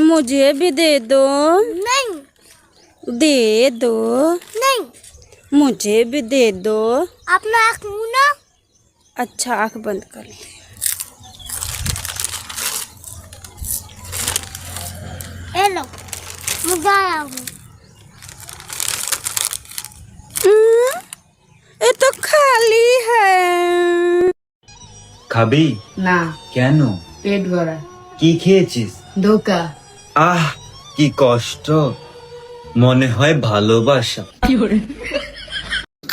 मुझे भी दे दो। नहीं। दे दो। नहीं। मुझे भी दे दो। अपना आँख मूना। अच्छा आँख बंद कर ले। ये लो, मुझे आया हूँ। ये तो खाली है। খাবি না কেন? পেট ভরা কি খেয়েছিস? ধোকা আহ কি কষ্ট, মনে হয় ভালোবাসা।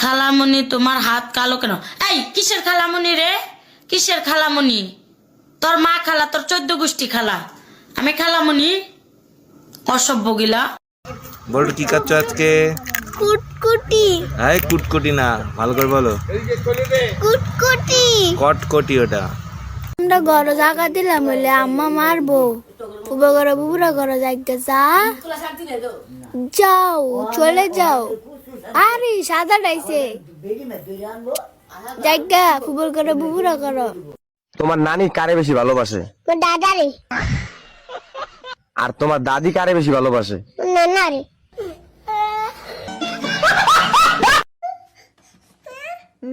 খালামণি তোমার হাত কালো কেন? এই কিসের খালামণি রে? কিসের খালামণি? তোর মা খালা, তোর 14 গোষ্ঠী খালা, আমি খালামণি? অসভ্য গিলা। বলো কি খাচ্ছ আজকে? কুটকুটি। হ্যাঁ কুটকুটি না, ভালো করে বলো। কুটকুটি। কটকটি ওটা। আমরা ঘরে জায়গা দিলাম বলে আম্মা মারবো। বুবা করে বুবুরা ঘরে যাইতে যা। যাও চলে যাও। আরে সাদা ডাইছে জায়গা ফুবর করে বুবুরা করো। তোমার নানি কারে বেশি ভালোবাসে? দাদা রে। আর তোমার দাদি কারে বেশি ভালোবাসে? নানা রে।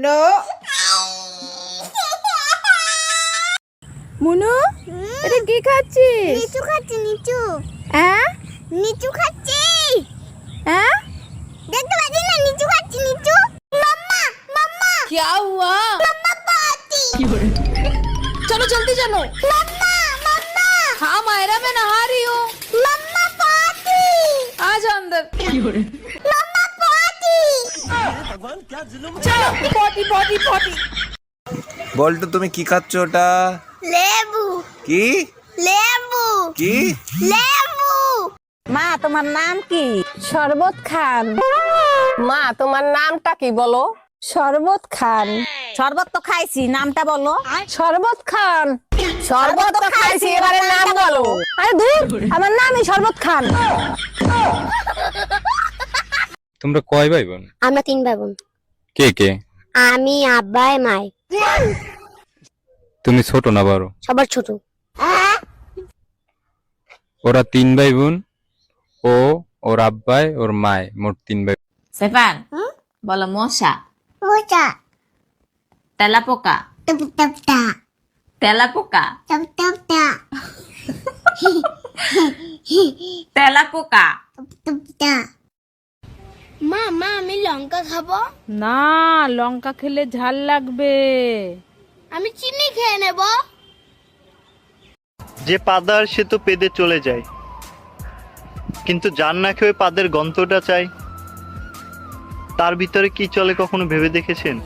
नो মুনু এটা কি খাচ্ছিস? নিচু খাচ্ছি নিচু। হ্যাঁ নিচু খাচ্ছি। হ্যাঁ দেখতে পাচ্ছি না নিচু খাচ্ছি নিচু। মাম্মা মাম্মা क्या हुआ? মাম্মা পাতি। चलो जल्दी चलो। माम्मा माम्मा हाँ मायरा मैं नहा रही हूँ। माम्मा पाती। आ जा अंदर। माम्मा पाती। चलो पॉटी पॉटी पॉटी। বলতো তুমি কি খাচ্ছ ওটা? লেবু কি লেবু কি? লেবু। মা তোমার নাম কি? শরবত খান। মা তোমার নামটা কি বলো? শরবত খান। শরবত তো খাইছি, নামটা বলো। শরবত খান। শরবত তো খাইছি, এবারে নাম বলো। আরে দূর, আমার নামই শরবত খান। তোমরা কয় ভাই বোন? আমরা 3 ভাই বোন। কে কে? আমি আব্বাই মাই। তুমি ছোট না বড়? সবার ছোট। ওরা 3 ভাই বোন, ও ওর আব্বাই ওর মায়, মোট 3 ভাই। সেফান বলো মশা, মোটা তেলাপোকা, টপ টপ টা তেলাপোকা, টপ টপ টা তেলাপোকা। টপ টা। মা মা আমি লঙ্কা খাবো। না লঙ্কা খেলে ঝাল লাগবে। আমি চিনি খেয়ে নেব। যে পাদার সে তো পেদে চলে যায়, কিন্তু যার না খেয়ে পাদের গন্ধটা চাই, তার ভিতরে কি চলে কখনো ভেবে দেখেছেন?